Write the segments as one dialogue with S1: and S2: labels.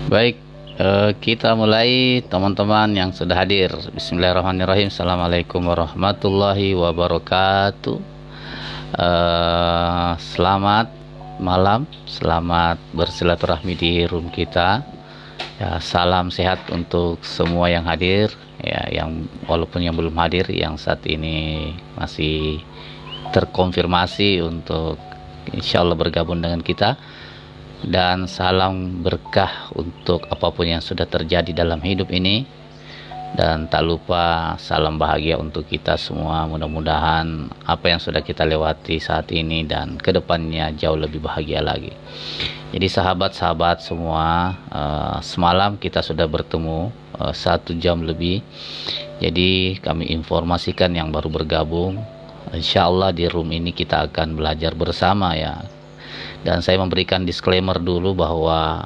S1: Baik, kita mulai teman-teman yang sudah hadir. Bismillahirrahmanirrahim. Assalamualaikum warahmatullahi wabarakatuh. Selamat malam, selamat bersilaturahmi di room kita. Ya, salam sehat untuk semua yang hadir. Ya, yang walaupun yang belum hadir, yang saat ini masih terkonfirmasi untuk insya Allah bergabung dengan kita. Dan salam berkah untuk apapun yang sudah terjadi dalam hidup ini, dan tak lupa salam bahagia untuk kita semua. Mudah-mudahan apa yang sudah kita lewati saat ini dan kedepannya jauh lebih bahagia lagi. Jadi sahabat-sahabat semua, semalam kita sudah bertemu 1 jam lebih. Jadi kami informasikan yang baru bergabung, insya Allah di room ini kita akan belajar bersama ya. Dan saya memberikan disclaimer dulu bahwa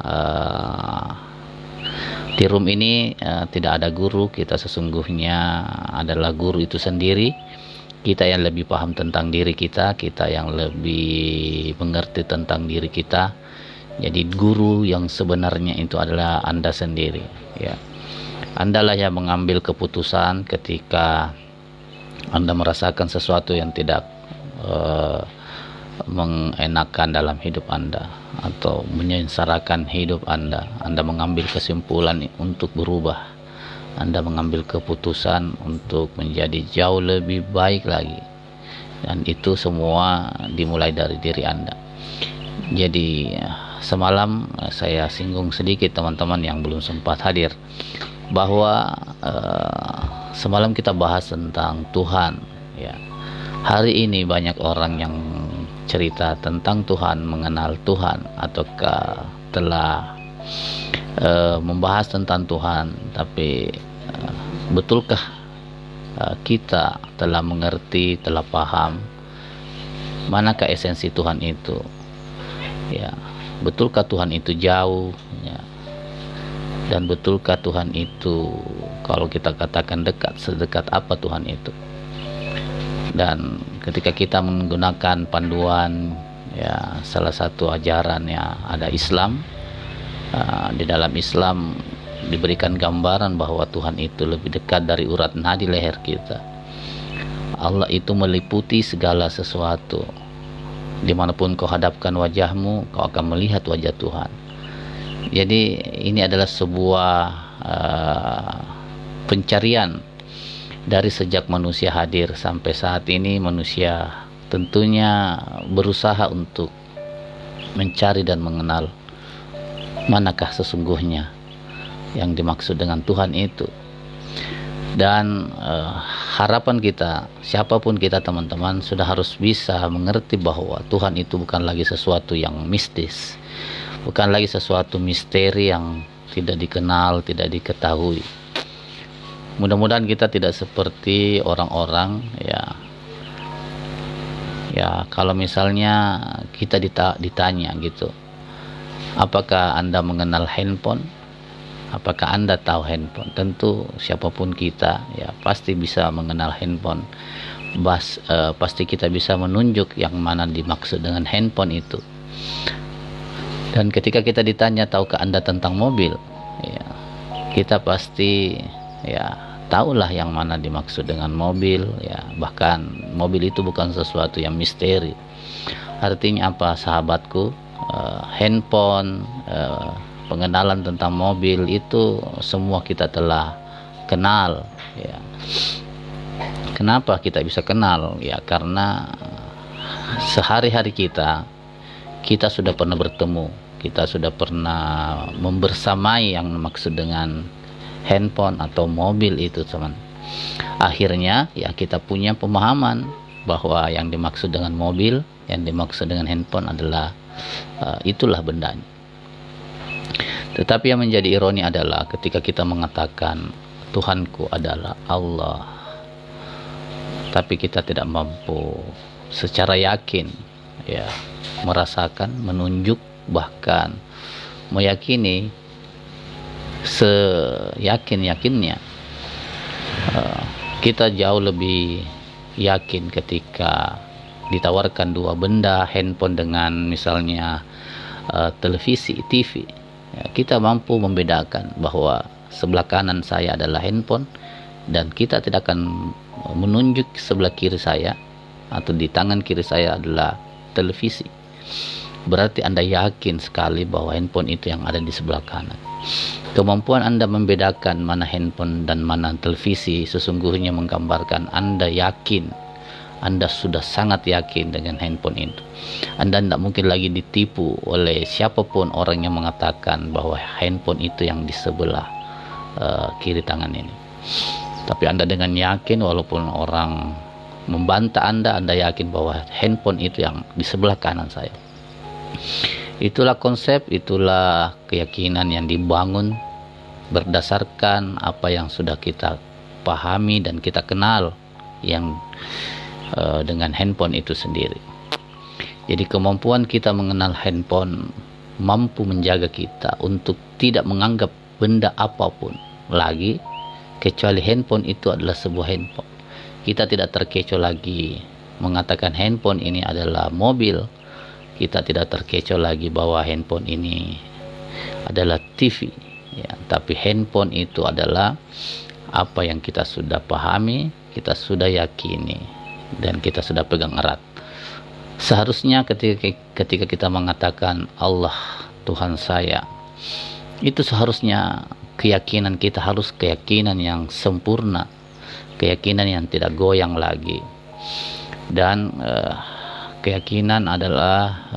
S1: di room ini tidak ada guru. Kita sesungguhnya adalah guru itu sendiri. Kita yang lebih paham tentang diri kita, kita yang lebih mengerti tentang diri kita. Jadi guru yang sebenarnya itu adalah Anda sendiri ya. Andalah yang mengambil keputusan ketika Anda merasakan sesuatu yang tidak mengenakan dalam hidup Anda atau menyengsarakan hidup Anda. Anda mengambil kesimpulan untuk berubah. Anda mengambil keputusan untuk menjadi jauh lebih baik lagi. Dan itu semua dimulai dari diri Anda. Jadi semalam saya singgung sedikit teman-teman yang belum sempat hadir, bahwa semalam kita bahas tentang Tuhan ya. Hari ini banyak orang yang cerita tentang Tuhan, mengenal Tuhan, ataukah telah membahas tentang Tuhan, tapi betulkah kita telah mengerti, telah paham manakah esensi Tuhan itu ya? Betulkah Tuhan itu jauh ya? Dan betulkah Tuhan itu, kalau kita katakan dekat, sedekat apa Tuhan itu? Dan ketika kita menggunakan panduan ya, salah satu ajaran ya, ada Islam. Di dalam Islam diberikan gambaran bahwa Tuhan itu lebih dekat dari urat nadi leher kita. Allah itu meliputi segala sesuatu. Dimanapun kau hadapkan wajahmu, kau akan melihat wajah Tuhan. Jadi ini adalah sebuah pencarian. Dari sejak manusia hadir sampai saat ini, manusia tentunya berusaha untuk mencari dan mengenal manakah sesungguhnya yang dimaksud dengan Tuhan itu. Dan harapan kita, siapapun kita teman-teman, sudah harus bisa mengerti bahwa Tuhan itu bukan lagi sesuatu yang mistis, bukan lagi sesuatu misteri yang tidak dikenal, tidak diketahui. Mudah-mudahan kita tidak seperti orang-orang ya kalau misalnya kita ditanya gitu, apakah Anda mengenal handphone, apakah Anda tahu handphone? Tentu siapapun kita ya pasti bisa mengenal handphone. Pasti kita bisa menunjuk yang mana dimaksud dengan handphone itu. Dan ketika kita ditanya, tahukah Anda tentang mobil ya, kita pasti ya tahulah yang mana dimaksud dengan mobil ya. Bahkan mobil itu bukan sesuatu yang misteri. Artinya apa sahabatku? Handphone, pengenalan tentang mobil itu semua kita telah kenal ya. Kenapa kita bisa kenal ya? Karena sehari-hari kita sudah pernah bertemu, kita sudah pernah membersamai yang maksud dengan handphone atau mobil itu teman. Akhirnya ya kita punya pemahaman bahwa yang dimaksud dengan mobil, yang dimaksud dengan handphone adalah itulah bendanya. Tetapi yang menjadi ironi adalah ketika kita mengatakan Tuhanku adalah Allah, tapi kita tidak mampu secara yakin ya merasakan, menunjuk, bahkan meyakini seyakin-yakinnya. Kita jauh lebih yakin ketika ditawarkan dua benda, handphone dengan misalnya televisi, TV Ya, kita mampu membedakan bahwa sebelah kanan saya adalah handphone, dan kita tidak akan menunjuk sebelah kiri saya atau di tangan kiri saya adalah televisi. Berarti Anda yakin sekali bahwa handphone itu yang ada di sebelah kanan. Kemampuan Anda membedakan mana handphone dan mana televisi sesungguhnya menggambarkan Anda yakin, Anda sudah sangat yakin dengan handphone itu. Anda tidak mungkin lagi ditipu oleh siapapun orang yang mengatakan bahwa handphone itu yang di sebelah kiri tangan ini. Tapi Anda dengan yakin, walaupun orang membantah Anda yakin bahwa handphone itu yang di sebelah kanan saya. Itulah konsep, itulah keyakinan yang dibangun berdasarkan apa yang sudah kita pahami dan kita kenal yang dengan handphone itu sendiri. Jadi kemampuan kita mengenal handphone mampu menjaga kita untuk tidak menganggap benda apapun lagi kecuali handphone itu adalah sebuah handphone. Kita tidak terkecoh lagi mengatakan handphone ini adalah mobil. Kita tidak terkecoh lagi bahwa handphone ini adalah TV, ya, tapi handphone itu adalah apa yang kita sudah pahami, kita sudah yakini, dan kita sudah pegang erat. Seharusnya ketika kita mengatakan Allah Tuhan saya, itu seharusnya keyakinan kita harus keyakinan yang sempurna, keyakinan yang tidak goyang lagi. Dan keyakinan adalah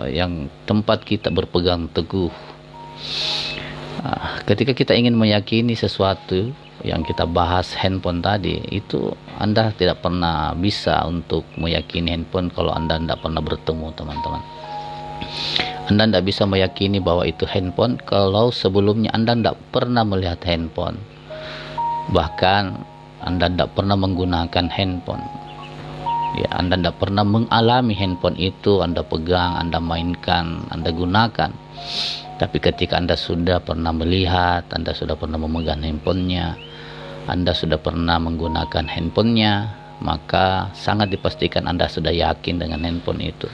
S1: yang tempat kita berpegang teguh. Ketika kita ingin meyakini sesuatu yang kita bahas handphone tadi, itu Anda tidak pernah bisa untuk meyakini handphone kalau Anda tidak pernah bertemu, teman-teman. Anda tidak bisa meyakini bahwa itu handphone kalau sebelumnya Anda tidak pernah melihat handphone. Bahkan Anda tidak pernah menggunakan handphone. Ya, Anda tidak pernah mengalami handphone itu, Anda pegang, Anda mainkan, Anda gunakan. Tapi ketika Anda sudah pernah melihat, Anda sudah pernah memegang handphonenya, Anda sudah pernah menggunakan handphonenya, maka sangat dipastikan Anda sudah yakin dengan handphone itu.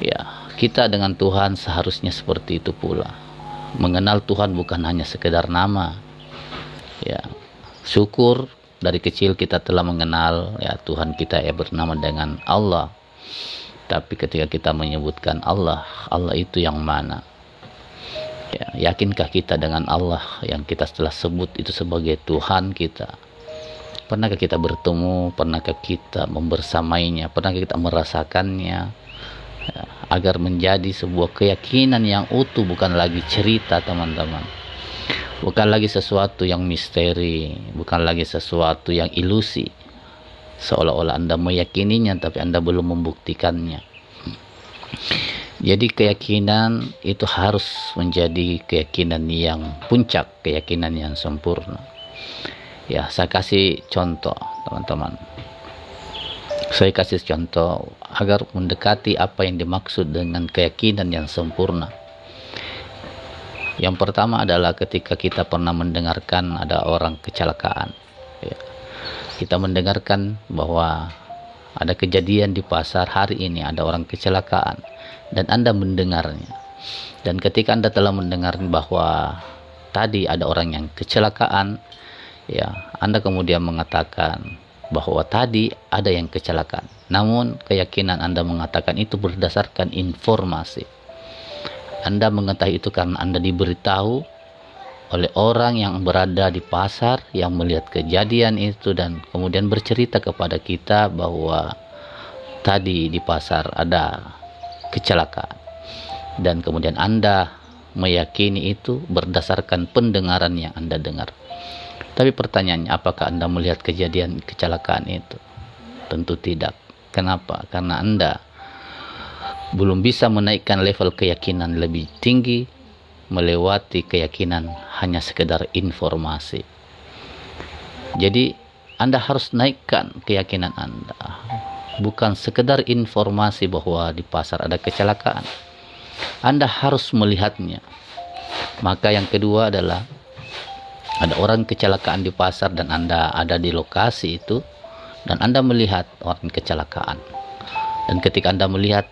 S1: Ya, kita dengan Tuhan seharusnya seperti itu pula. Mengenal Tuhan bukan hanya sekedar nama. Ya, syukur dari kecil kita telah mengenal ya Tuhan kita ya bernama dengan Allah. Tapi ketika kita menyebutkan Allah, Allah itu yang mana? Ya, yakinkah kita dengan Allah yang kita telah sebut itu sebagai Tuhan kita? Pernahkah kita bertemu? Pernahkah kita membersamainya? Pernahkah kita merasakannya? Ya, agar menjadi sebuah keyakinan yang utuh, bukan lagi cerita, teman-teman. Bukan lagi sesuatu yang misteri, bukan lagi sesuatu yang ilusi. Seolah-olah Anda meyakininya tapi Anda belum membuktikannya. Jadi keyakinan itu harus menjadi keyakinan yang puncak, keyakinan yang sempurna. Ya, saya kasih contoh, teman-teman. Saya kasih contoh agar mendekati apa yang dimaksud dengan keyakinan yang sempurna. Yang pertama adalah ketika kita pernah mendengarkan ada orang kecelakaan. Ya. Kita mendengarkan bahwa ada kejadian di pasar hari ini, ada orang kecelakaan, dan Anda mendengarnya. Dan ketika Anda telah mendengar bahwa tadi ada orang yang kecelakaan, ya, Anda kemudian mengatakan bahwa tadi ada yang kecelakaan. Namun keyakinan Anda mengatakan itu berdasarkan informasi. Anda mengetahui itu karena Anda diberitahu oleh orang yang berada di pasar yang melihat kejadian itu dan kemudian bercerita kepada kita bahwa tadi di pasar ada kecelakaan. Dan kemudian Anda meyakini itu berdasarkan pendengaran yang Anda dengar. Tapi pertanyaannya, apakah Anda melihat kejadian kecelakaan itu? Tentu tidak. Kenapa? Karena Anda belum bisa menaikkan level keyakinan lebih tinggi, melewati keyakinan hanya sekedar informasi. Jadi Anda harus naikkan keyakinan Anda, bukan sekedar informasi bahwa di pasar ada kecelakaan. Anda harus melihatnya. Maka yang kedua adalah ada orang kecelakaan di pasar dan Anda ada di lokasi itu dan Anda melihat orang kecelakaan. Dan ketika Anda melihat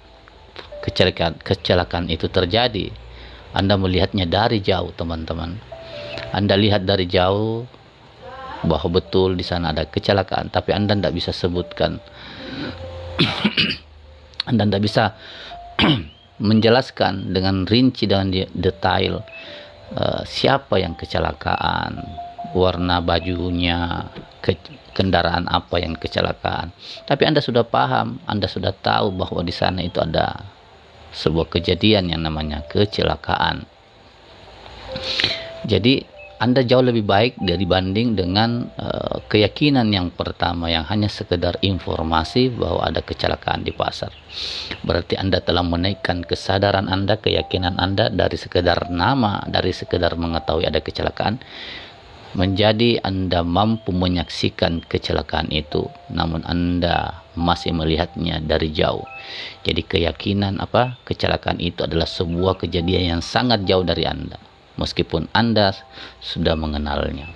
S1: kecelakaan itu terjadi, Anda melihatnya dari jauh, teman-teman. Anda lihat dari jauh bahwa betul di sana ada kecelakaan, tapi Anda tidak bisa sebutkan. Anda tidak bisa menjelaskan dengan rinci dan detail siapa yang kecelakaan, warna bajunya, kendaraan apa yang kecelakaan. Tapi Anda sudah paham, Anda sudah tahu bahwa di sana itu ada sebuah kejadian yang namanya kecelakaan. Jadi Anda jauh lebih baik dibanding dengan keyakinan yang pertama yang hanya sekedar informasi bahwa ada kecelakaan di pasar. Berarti Anda telah menaikkan kesadaran Anda, keyakinan Anda dari sekedar nama, dari sekedar mengetahui ada kecelakaan, menjadi Anda mampu menyaksikan kecelakaan itu, namun Anda masih melihatnya dari jauh. Jadi keyakinan kecelakaan itu adalah sebuah kejadian yang sangat jauh dari Anda, meskipun Anda sudah mengenalnya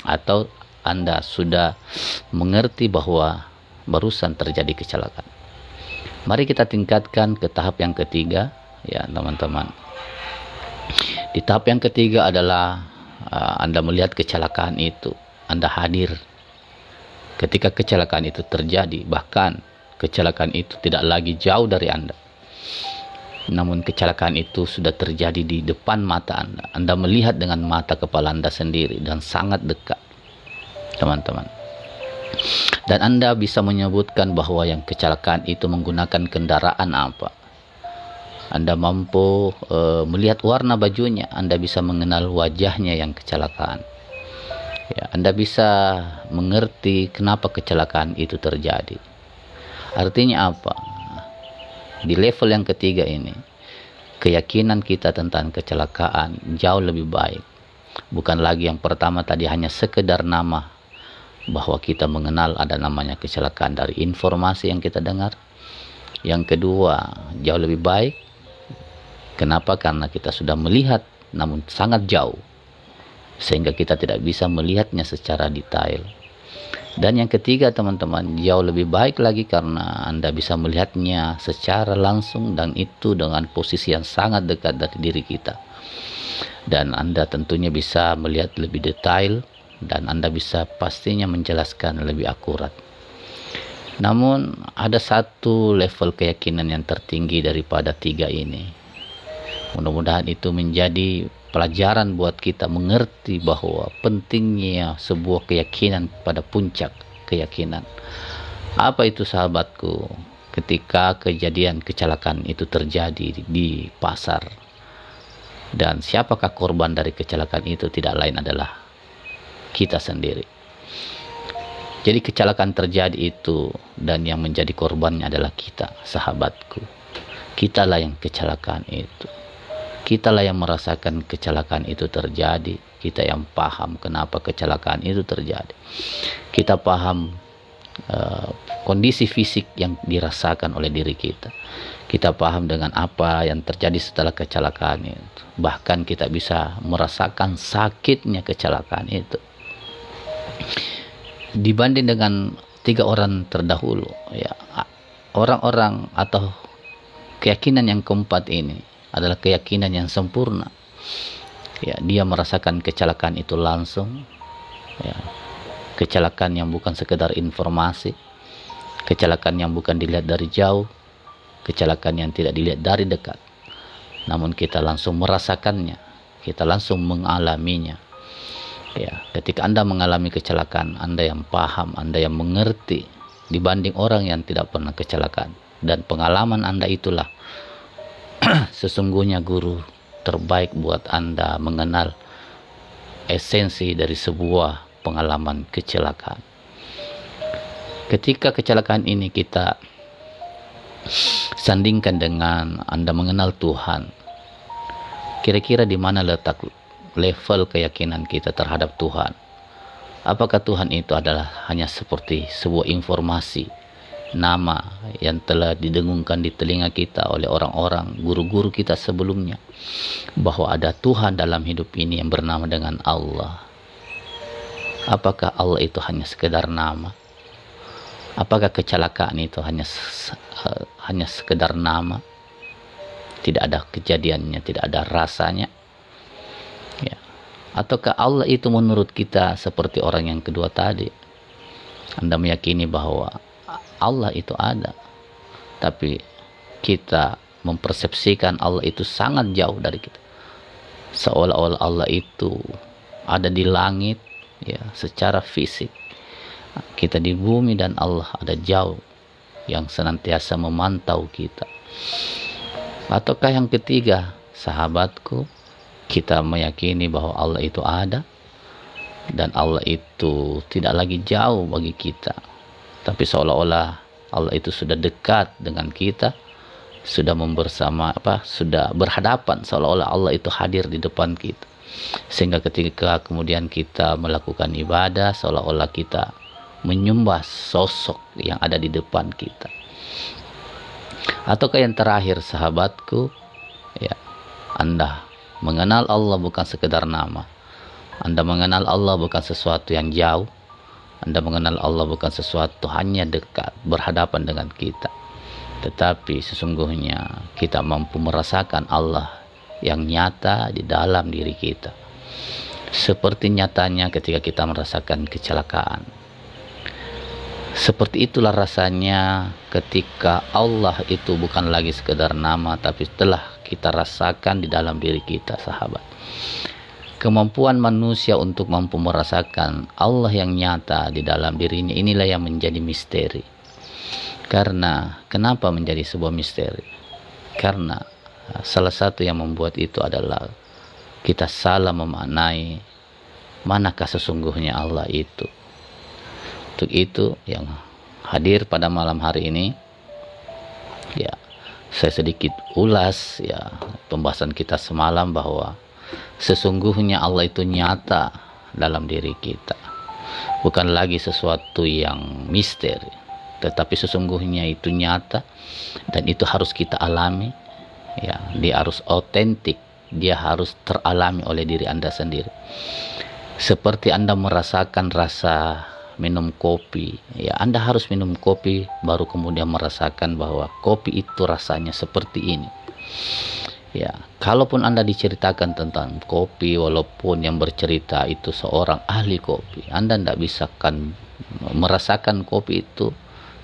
S1: atau Anda sudah mengerti bahwa barusan terjadi kecelakaan. Mari kita tingkatkan ke tahap yang ketiga, ya teman-teman. Di tahap yang ketiga adalah Anda melihat kecelakaan itu, Anda hadir ketika kecelakaan itu terjadi, bahkan kecelakaan itu tidak lagi jauh dari Anda, namun kecelakaan itu sudah terjadi di depan mata Anda. Anda melihat dengan mata kepala Anda sendiri dan sangat dekat, teman-teman. Dan Anda bisa menyebutkan bahwa yang kecelakaan itu menggunakan kendaraan apa. Anda mampu melihat warna bajunya, Anda bisa mengenal wajahnya yang kecelakaan. Ya, Anda bisa mengerti kenapa kecelakaan itu terjadi. Artinya apa? Di level yang ketiga ini, keyakinan kita tentang kecelakaan jauh lebih baik. Bukan lagi yang pertama tadi hanya sekedar nama, bahwa kita mengenal ada namanya kecelakaan dari informasi yang kita dengar. Yang kedua, jauh lebih baik. Kenapa? Karena kita sudah melihat namun sangat jauh, sehingga kita tidak bisa melihatnya secara detail. Dan yang ketiga, teman-teman, jauh lebih baik lagi karena Anda bisa melihatnya secara langsung, dan itu dengan posisi yang sangat dekat dari diri kita. Dan Anda tentunya bisa melihat lebih detail, dan Anda bisa pastinya menjelaskan lebih akurat. Namun ada satu level keyakinan yang tertinggi daripada tiga ini. Mudah-mudahan itu menjadi pelajaran buat kita mengerti bahwa pentingnya sebuah keyakinan pada puncak keyakinan. Apa itu, sahabatku? Ketika kejadian kecelakaan itu terjadi di pasar, dan siapakah korban dari kecelakaan itu? Tidak lain adalah kita sendiri. Jadi kecelakaan terjadi itu, dan yang menjadi korbannya adalah kita, sahabatku. Kitalah yang kecelakaan itu. Kitalah yang merasakan kecelakaan itu terjadi. Kita yang paham kenapa kecelakaan itu terjadi. Kita paham kondisi fisik yang dirasakan oleh diri kita. Kita paham dengan apa yang terjadi setelah kecelakaan itu. Bahkan kita bisa merasakan sakitnya kecelakaan itu. Dibanding dengan tiga orang terdahulu, ya, orang-orang atau keyakinan yang keempat ini adalah keyakinan yang sempurna. Ya, dia merasakan kecelakaan itu langsung. Ya, kecelakaan yang bukan sekedar informasi, kecelakaan yang bukan dilihat dari jauh, kecelakaan yang tidak dilihat dari dekat, namun kita langsung merasakannya, kita langsung mengalaminya. Ya, ketika Anda mengalami kecelakaan, Anda yang paham, Anda yang mengerti dibanding orang yang tidak pernah kecelakaan. Dan pengalaman Anda itulah sesungguhnya guru terbaik buat Anda mengenal esensi dari sebuah pengalaman kecelakaan. Ketika kecelakaan ini kita sandingkan dengan Anda mengenal Tuhan, kira-kira di mana letak level keyakinan kita terhadap Tuhan? Apakah Tuhan itu adalah hanya seperti sebuah informasi, nama yang telah didengungkan di telinga kita oleh orang-orang, guru-guru kita sebelumnya, bahwa ada Tuhan dalam hidup ini yang bernama dengan Allah? Apakah Allah itu hanya sekedar nama? Apakah kecelakaan itu hanya sekedar nama? tidak ada kejadiannya, tidak ada rasanya, ya. Ataukah Allah itu menurut kita seperti orang yang kedua tadi? Anda meyakini bahwa Allah itu ada, tapi kita mempersepsikan Allah itu sangat jauh dari kita, seolah-olah Allah itu ada di langit, ya, secara fisik. Kita di bumi dan Allah ada jauh yang senantiasa memantau kita. Ataukah yang ketiga, sahabatku, kita meyakini bahwa Allah itu ada dan Allah itu tidak lagi jauh bagi kita, tapi seolah-olah Allah itu sudah dekat dengan kita, sudah sudah berhadapan, seolah-olah Allah itu hadir di depan kita, sehingga ketika kemudian kita melakukan ibadah, seolah-olah kita menyembah sosok yang ada di depan kita. Ataukah yang terakhir, sahabatku, ya, Anda mengenal Allah bukan sekedar nama, Anda mengenal Allah bukan sesuatu yang jauh, Anda mengenal Allah bukan sesuatu hanya dekat, berhadapan dengan kita, tetapi sesungguhnya kita mampu merasakan Allah yang nyata di dalam diri kita, seperti nyatanya ketika kita merasakan kecelakaan. Seperti itulah rasanya ketika Allah itu bukan lagi sekedar nama, tapi telah kita rasakan di dalam diri kita, sahabat. Kemampuan manusia untuk mampu merasakan Allah yang nyata di dalam dirinya, inilah yang menjadi misteri. Karena kenapa menjadi sebuah misteri? Karena salah satu yang membuat itu adalah kita salah memaknai manakah sesungguhnya Allah itu. Untuk itu yang hadir pada malam hari ini, ya, saya sedikit ulas, ya, pembahasan kita semalam bahwa sesungguhnya Allah itu nyata dalam diri kita, bukan lagi sesuatu yang misteri, tetapi sesungguhnya itu nyata dan itu harus kita alami, ya. Dia harus otentik, dia harus teralami oleh diri Anda sendiri. Seperti Anda merasakan rasa minum kopi, ya, Anda harus minum kopi baru kemudian merasakan bahwa kopi itu rasanya seperti ini, ya. Kalaupun Anda diceritakan tentang kopi, walaupun yang bercerita itu seorang ahli kopi, Anda tidak bisa kan merasakan kopi itu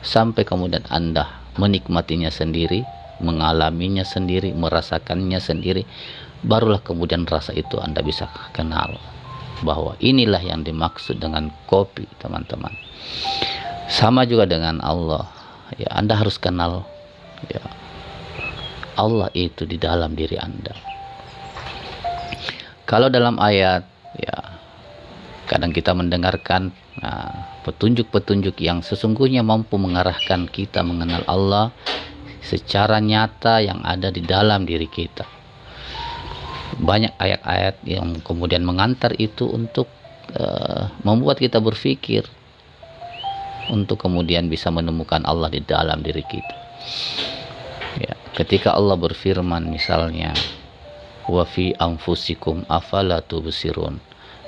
S1: sampai kemudian Anda menikmatinya sendiri, mengalaminya sendiri, merasakannya sendiri, barulah kemudian rasa itu Anda bisa kenal bahwa inilah yang dimaksud dengan kopi, teman-teman. Sama juga dengan Allah, ya, Anda harus kenal, ya, Allah itu di dalam diri Anda. Kalau dalam ayat, ya, kadang kita mendengarkan petunjuk-petunjuk yang sesungguhnya mampu mengarahkan kita mengenal Allah secara nyata yang ada di dalam diri kita. Banyak ayat-ayat yang kemudian mengantar itu untuk membuat kita berpikir untuk kemudian bisa menemukan Allah di dalam diri kita, ya. Ketika Allah berfirman misalnya, wa fi anfusikum afala tubsirun,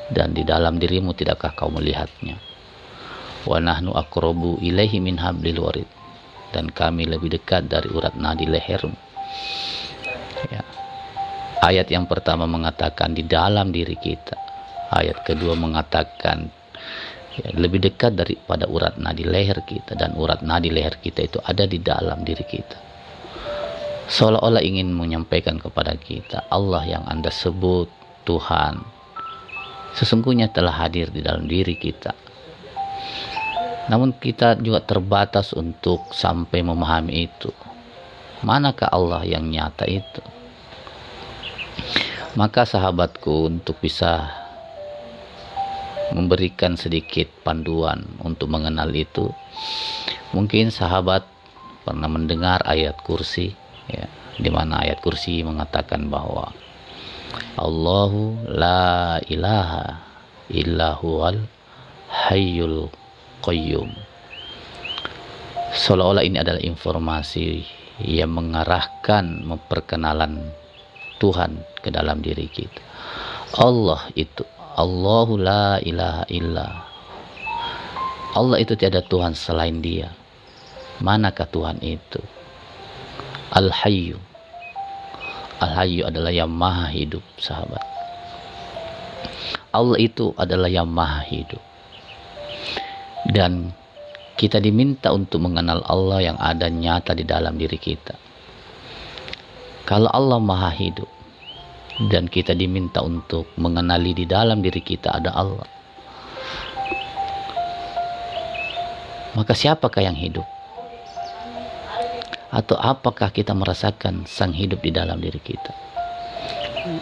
S1: dan di dalam dirimu tidakkah kau melihatnya, wa nahnu aqrabu ilaihi min hablil warid, dan kami lebih dekat dari urat nadi lehermu, ya. Ayat yang pertama mengatakan di dalam diri kita. Ayat kedua mengatakan, ya, lebih dekat daripada urat nadi leher kita, dan urat nadi leher kita itu ada di dalam diri kita. Seolah-olah ingin menyampaikan kepada kita, Allah yang Anda sebut Tuhan sesungguhnya telah hadir di dalam diri kita. Namun kita juga terbatas untuk sampai memahami itu. Manakah Allah yang nyata itu? Maka sahabatku, untuk bisa memberikan sedikit panduan untuk mengenal itu, mungkin sahabat pernah mendengar ayat kursi, ya, di mana ayat kursi mengatakan bahwa Allahu la ilaha illa huwal hayyul qayyum. Seolah-olah ini adalah informasi yang mengarahkan, memperkenalan Tuhan ke dalam diri kita. Allah itu, Allahu la ilaha illa, Allah itu tiada Tuhan selain Dia. Manakah Tuhan itu? Al-Hayyu, Al-Hayyu adalah yang maha hidup, sahabat. Allah itu adalah yang maha hidup. Dan kita diminta untuk mengenal Allah yang ada nyata di dalam diri kita. Kalau Allah maha hidup dan kita diminta untuk mengenali di dalam diri kita ada Allah, maka siapakah yang hidup? Atau apakah kita merasakan sang hidup di dalam diri kita?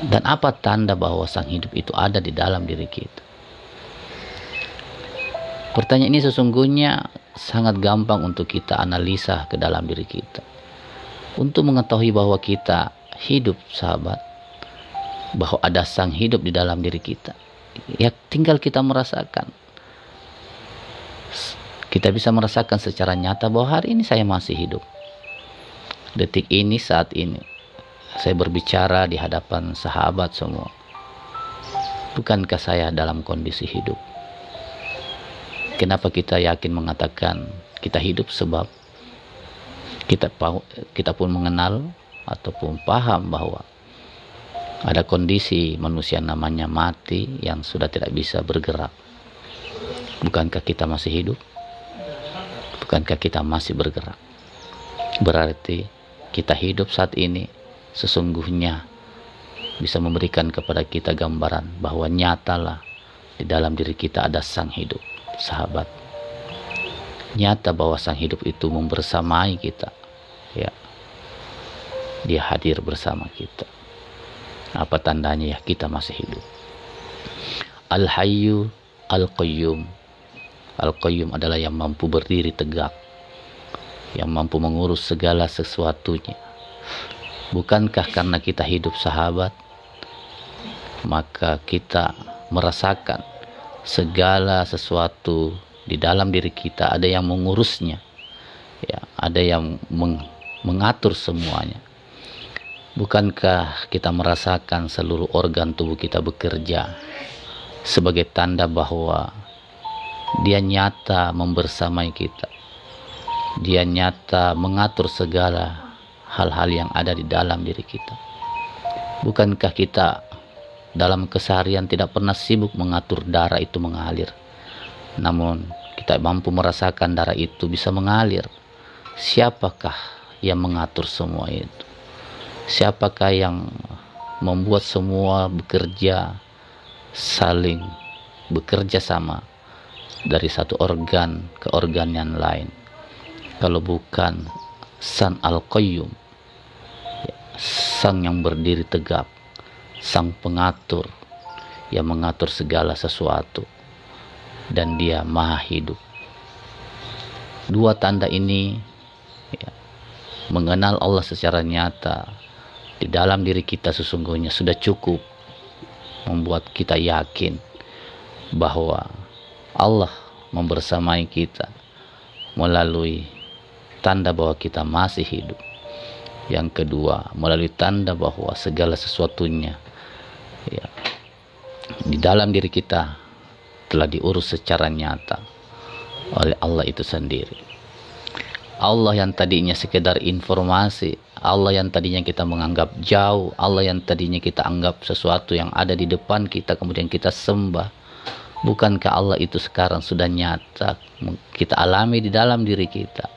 S1: Dan apa tanda bahwa sang hidup itu ada di dalam diri kita? Pertanyaan ini sesungguhnya sangat gampang untuk kita analisa ke dalam diri kita. Untuk mengetahui bahwa kita hidup, sahabat, bahwa ada sang hidup di dalam diri kita, ya tinggal kita merasakan. Kita bisa merasakan secara nyata bahwa hari ini saya masih hidup. Detik ini, saat ini, saya berbicara di hadapan sahabat semua. Bukankah saya dalam kondisi hidup? Kenapa kita yakin mengatakan kita hidup? Sebab kita pun mengenal ataupun paham bahwa ada kondisi manusia namanya mati yang sudah tidak bisa bergerak. Bukankah kita masih hidup? Bukankah kita masih bergerak? Berarti kita hidup saat ini sesungguhnya bisa memberikan kepada kita gambaran bahwa nyatalah di dalam diri kita ada sang hidup, sahabat. Nyata bahwa sang hidup itu membersamai kita, ya. Dia hadir bersama kita. Apa tandanya ya kita masih hidup? Al-Hayyu Al-Qayyum. Al-Qayyum adalah yang mampu berdiri tegak, yang mampu mengurus segala sesuatunya. Bukankah karena kita hidup, sahabat, maka kita merasakan segala sesuatu di dalam diri kita ada yang mengurusnya, ya, ada yang mengatur semuanya. Bukankah kita merasakan seluruh organ tubuh kita bekerja sebagai tanda bahwa Dia nyata membersamai kita. Dia nyata mengatur segala hal-hal yang ada di dalam diri kita. Bukankah kita dalam keseharian tidak pernah sibuk mengatur darah itu mengalir, namun kita mampu merasakan darah itu bisa mengalir. Siapakah yang mengatur semua itu? Siapakah yang membuat semua bekerja, saling bekerja sama dari satu organ ke organ yang lain? Kalau bukan Sang Al-Qayyum, Sang yang berdiri tegak, Sang pengatur yang mengatur segala sesuatu, dan Dia maha hidup. Dua tanda ini, ya, mengenal Allah secara nyata di dalam diri kita sesungguhnya sudah cukup membuat kita yakin bahwa Allah membersamai kita melalui tanda bahwa kita masih hidup. Yang kedua, melalui tanda bahwa segala sesuatunya, ya, di dalam diri kita telah diurus secara nyata oleh Allah itu sendiri. Allah yang tadinya sekedar informasi, Allah yang tadinya kita menganggap jauh, Allah yang tadinya kita anggap sesuatu yang ada di depan kita kemudian kita sembah. Bukankah Allah itu sekarang sudah nyata kita alami di dalam diri kita?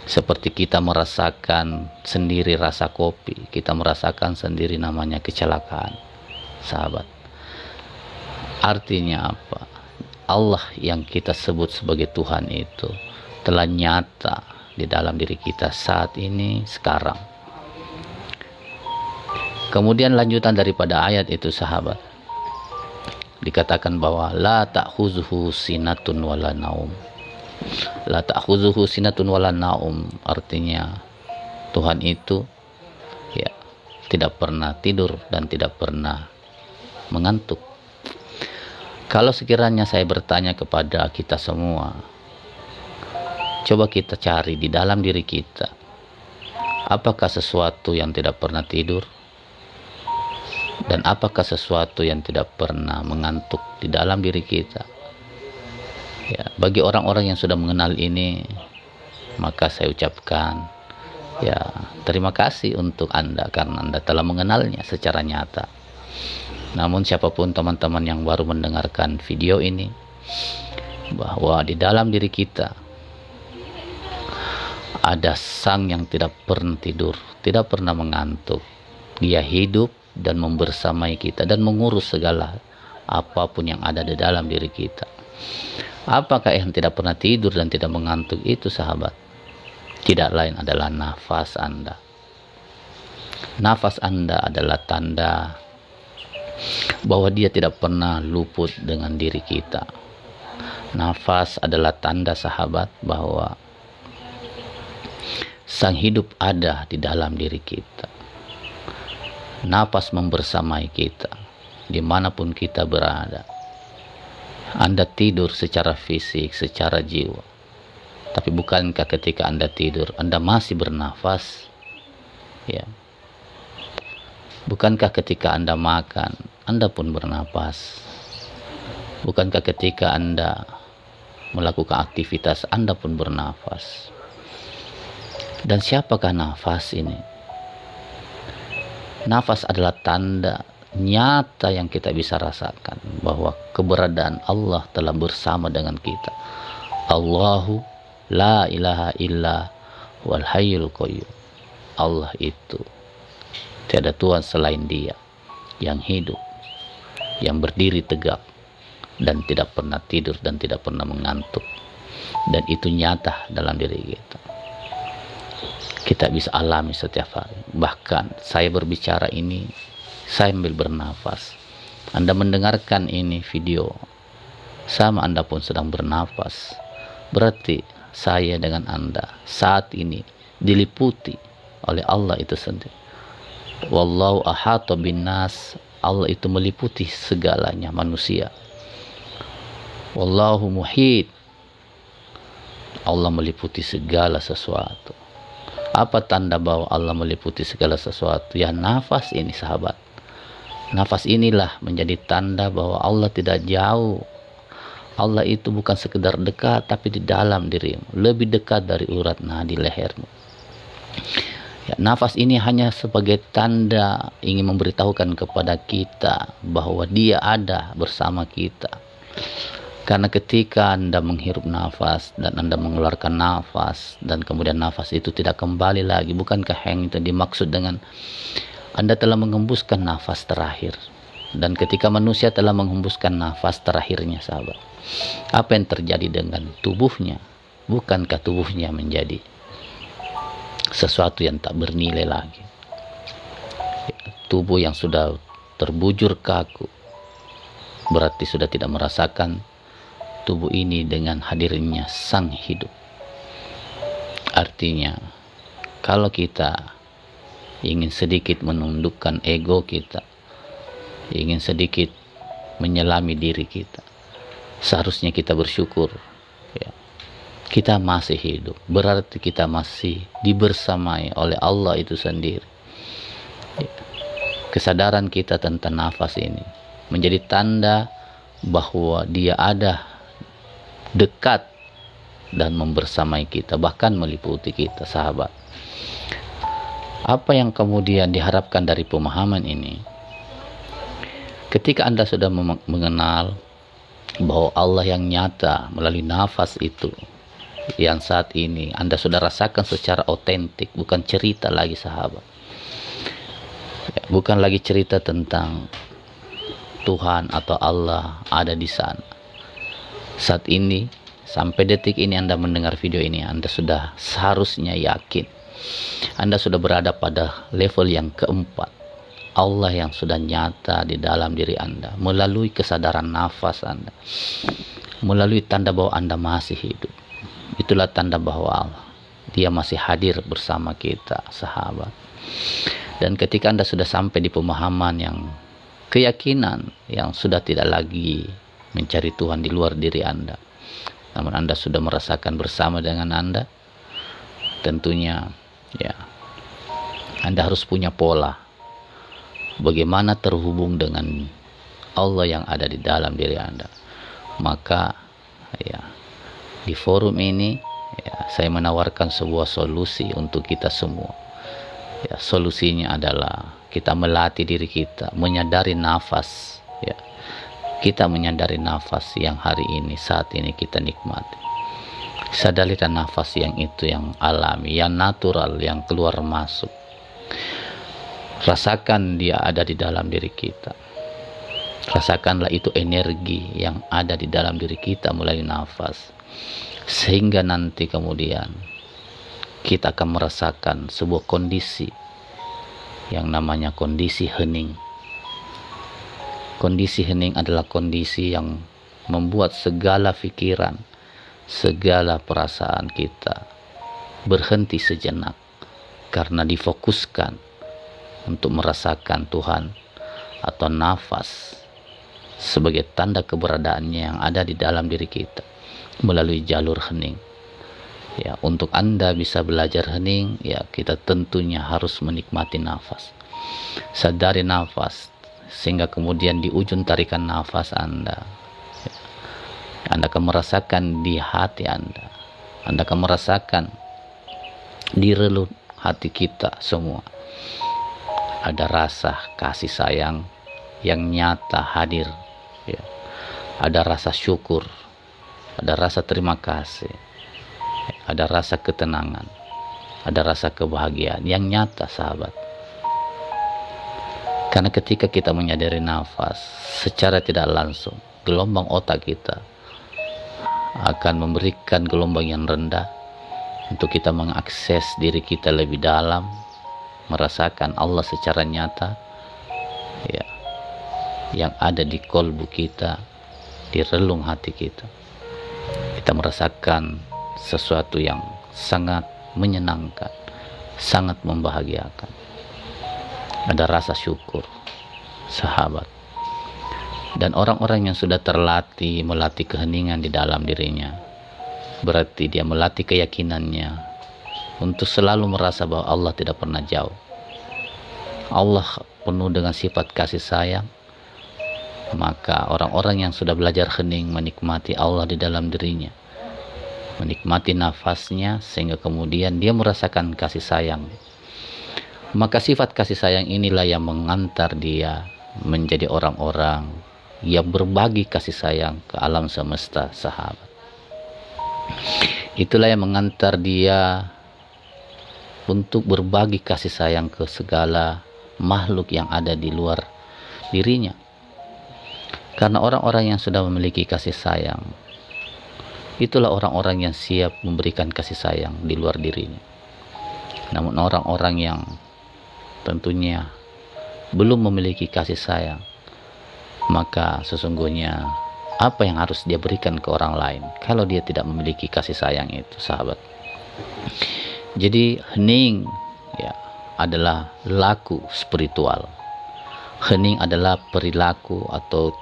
S1: Seperti kita merasakan sendiri rasa kopi, kita merasakan sendiri namanya kecelakaan, sahabat. Artinya apa? Allah yang kita sebut sebagai Tuhan itu telah nyata di dalam diri kita saat ini, sekarang. Kemudian lanjutan daripada ayat itu, sahabat, dikatakan bahwa la ta'khuzuhu sinatun wala naum. La ta'khuzuhu sinatun wala naum artinya Tuhan itu, ya, tidak pernah tidur dan tidak pernah mengantuk. Kalau sekiranya saya bertanya kepada kita semua, coba kita cari di dalam diri kita, apakah sesuatu yang tidak pernah tidur? Dan apakah sesuatu yang tidak pernah mengantuk di dalam diri kita? Ya, bagi orang-orang yang sudah mengenal ini, maka saya ucapkan Ya, terima kasih untuk Anda karena Anda telah mengenalnya secara nyata. Namun siapapun teman-teman yang baru mendengarkan video ini, bahwa di dalam diri kita ada sang yang tidak pernah tidur, tidak pernah mengantuk. Dia hidup dan membersamai kita dan mengurus segala apapun yang ada di dalam diri kita. Apakah yang tidak pernah tidur dan tidak mengantuk itu, sahabat? Tidak lain adalah nafas Anda. Nafas Anda adalah tanda bahwa dia tidak pernah luput dengan diri kita. Nafas adalah tanda, sahabat, bahwa sang hidup ada di dalam diri kita. Nafas membersamai kita dimanapun kita berada. Anda tidur secara fisik, secara jiwa, tapi bukankah ketika Anda tidur Anda masih bernafas? Ya. Bukankah ketika Anda makan Anda pun bernafas? Bukankah ketika Anda melakukan aktivitas Anda pun bernafas? Dan siapakah nafas ini? Nafas adalah tanda nyata yang kita bisa rasakan bahwa keberadaan Allah telah bersama dengan kita. Allahu la ilaha illa wal hayyul qayyum. Allah itu tiada Tuhan selain Dia yang hidup, yang berdiri tegak dan tidak pernah tidur dan tidak pernah mengantuk. Dan itu nyata dalam diri kita. Kita bisa alami setiap hari. Bahkan saya berbicara ini saya sambil bernafas. Anda mendengarkan ini video sama Anda pun sedang bernafas. Berarti saya dengan Anda saat ini diliputi oleh Allah itu sendiri. Wallahu ahata bin nas. Allah itu meliputi segalanya manusia. Wallahu muhit. Allah meliputi segala sesuatu. Apa tanda bahwa Allah meliputi segala sesuatu? Ya, nafas ini, sahabat. Nafas inilah menjadi tanda bahwa Allah tidak jauh. Allah itu bukan sekedar dekat, tapi di dalam dirimu, lebih dekat dari urat nadi lehermu. Ya, nafas ini hanya sebagai tanda ingin memberitahukan kepada kita bahwa Dia ada bersama kita. Karena ketika Anda menghirup nafas dan Anda mengeluarkan nafas dan kemudian nafas itu tidak kembali lagi, bukankah yang itu dimaksud dengan Anda telah mengembuskan nafas terakhir? Dan ketika manusia telah menghembuskan nafas terakhirnya, sahabat, apa yang terjadi dengan tubuhnya? Bukankah tubuhnya menjadi sesuatu yang tak bernilai lagi? Tubuh yang sudah terbujur kaku berarti sudah tidak merasakan tubuh ini dengan hadirnya sang hidup. Artinya, kalau kita ingin sedikit menundukkan ego kita, ingin sedikit menyelami diri kita, seharusnya kita bersyukur. Ya, kita masih hidup, berarti kita masih dibersamai oleh Allah itu sendiri. Ya, kesadaran kita tentang nafas ini menjadi tanda bahwa Dia ada dekat dan membersamai kita, bahkan meliputi kita, sahabat. Apa yang kemudian diharapkan dari pemahaman ini? Ketika Anda sudah mengenal bahwa Allah yang nyata melalui nafas itu, yang saat ini Anda sudah rasakan secara otentik, bukan cerita lagi, sahabat. Ya, bukan lagi cerita tentang Tuhan atau Allah ada di sana. Saat ini, sampai detik ini Anda mendengar video ini, Anda sudah seharusnya yakin. Anda sudah berada pada level yang keempat. Allah yang sudah nyata di dalam diri Anda, melalui kesadaran nafas Anda, melalui tanda bahwa Anda masih hidup. Itulah tanda bahwa Allah, Dia masih hadir bersama kita, sahabat. Dan ketika Anda sudah sampai di pemahaman yang keyakinan yang sudah tidak lagi mencari Tuhan di luar diri Anda, namun Anda sudah merasakan bersama dengan Anda, tentunya ya Anda harus punya pola bagaimana terhubung dengan Allah yang ada di dalam diri Anda. Maka ya di forum ini Ya, saya menawarkan sebuah solusi untuk kita semua. Ya, solusinya adalah kita melatih diri kita, menyadari nafas. Ya, kita menyadari nafas yang hari ini, saat ini kita nikmati. Sadarilah nafas yang itu, yang alami, yang natural, yang keluar masuk. Rasakan dia ada di dalam diri kita. Rasakanlah itu energi yang ada di dalam diri kita melalui nafas. Sehingga nanti kemudian kita akan merasakan sebuah kondisi yang namanya kondisi hening. Kondisi hening adalah kondisi yang membuat segala pikiran, segala perasaan kita berhenti sejenak karena difokuskan untuk merasakan Tuhan atau nafas sebagai tanda keberadaannya yang ada di dalam diri kita melalui jalur hening. Ya, untuk Anda bisa belajar hening, ya kita tentunya harus menikmati nafas. Sadari nafas, sehingga kemudian di ujung tarikan nafas Anda, ya, Anda akan merasakan di hati Anda akan merasakan di relung hati kita semua ada rasa kasih sayang yang nyata hadir, ya. Ada rasa syukur, ada rasa terima kasih, ada rasa ketenangan, ada rasa kebahagiaan yang nyata, sahabat. Karena ketika kita menyadari nafas, secara tidak langsung gelombang otak kita akan memberikan gelombang yang rendah untuk kita mengakses diri kita lebih dalam, merasakan Allah secara nyata, ya, yang ada di kolbu kita, di relung hati kita. Kita merasakan sesuatu yang sangat menyenangkan, sangat membahagiakan. Ada rasa syukur, sahabat. Dan orang-orang yang sudah terlatih melatih keheningan di dalam dirinya, berarti dia melatih keyakinannya untuk selalu merasa bahwa Allah tidak pernah jauh. Allah penuh dengan sifat kasih sayang. Maka orang-orang yang sudah belajar hening menikmati Allah di dalam dirinya, menikmati nafasnya, sehingga kemudian dia merasakan kasih sayang. Maka sifat kasih sayang inilah yang mengantar dia menjadi orang-orang yang berbagi kasih sayang ke alam semesta, sahabat. Itulah yang mengantar dia untuk berbagi kasih sayang ke segala makhluk yang ada di luar dirinya. Karena orang-orang yang sudah memiliki kasih sayang, itulah orang-orang yang siap memberikan kasih sayang di luar dirinya. Namun orang-orang yang tentunya belum memiliki kasih sayang, maka sesungguhnya apa yang harus dia berikan ke orang lain kalau dia tidak memiliki kasih sayang itu, sahabat? Jadi hening, ya, adalah laku spiritual. Hening adalah perilaku atau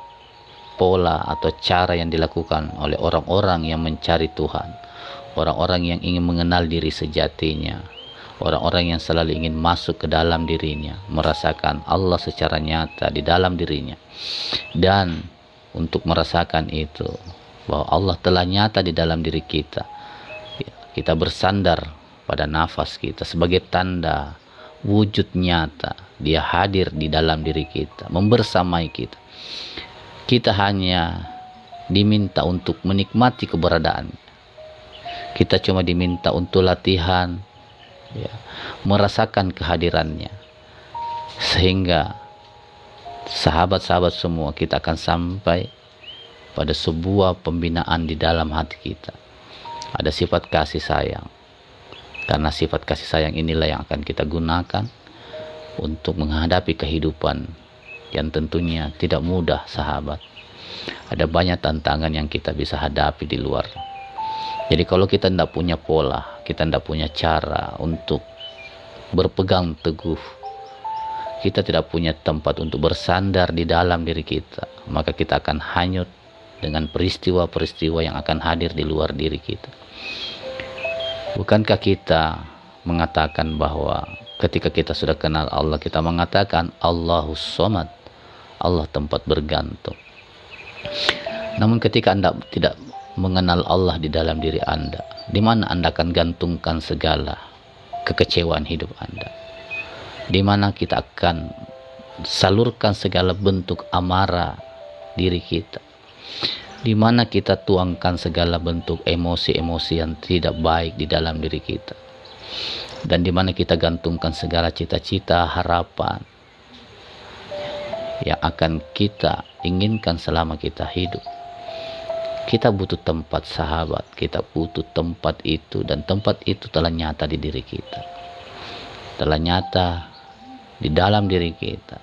S1: pola atau cara yang dilakukan oleh orang-orang yang mencari Tuhan, orang-orang yang ingin mengenal diri sejatinya, orang-orang yang selalu ingin masuk ke dalam dirinya, merasakan Allah secara nyata di dalam dirinya. Dan untuk merasakan itu, bahwa Allah telah nyata di dalam diri kita, kita bersandar pada nafas kita sebagai tanda wujud nyata dia hadir di dalam diri kita, membersamai kita. Kita hanya diminta untuk menikmati keberadaan. Kita cuma diminta untuk latihan, ya, merasakan kehadirannya. Sehingga sahabat-sahabat semua, kita akan sampai pada sebuah pembinaan di dalam hati kita. Ada sifat kasih sayang. Karena sifat kasih sayang inilah yang akan kita gunakan untuk menghadapi kehidupan yang tentunya tidak mudah, sahabat. Ada banyak tantangan yang kita bisa hadapi di luar. Jadi kalau kita tidak punya pola, kita tidak punya cara untuk berpegang teguh, kita tidak punya tempat untuk bersandar di dalam diri kita, maka kita akan hanyut dengan peristiwa-peristiwa yang akan hadir di luar diri kita. Bukankah kita mengatakan bahwa ketika kita sudah kenal Allah, kita mengatakan Allahus Somad, Allah tempat bergantung. Namun ketika Anda tidak mengenal Allah di dalam diri Anda, di mana Anda akan gantungkan segala kekecewaan hidup Anda, di mana kita akan salurkan segala bentuk amarah diri kita, di mana kita tuangkan segala bentuk emosi-emosi yang tidak baik di dalam diri kita, dan di mana kita gantungkan segala cita-cita, harapan yang akan kita inginkan selama kita hidup. Kita butuh tempat, sahabat, kita butuh tempat itu, dan tempat itu telah nyata di diri kita, telah nyata di dalam diri kita.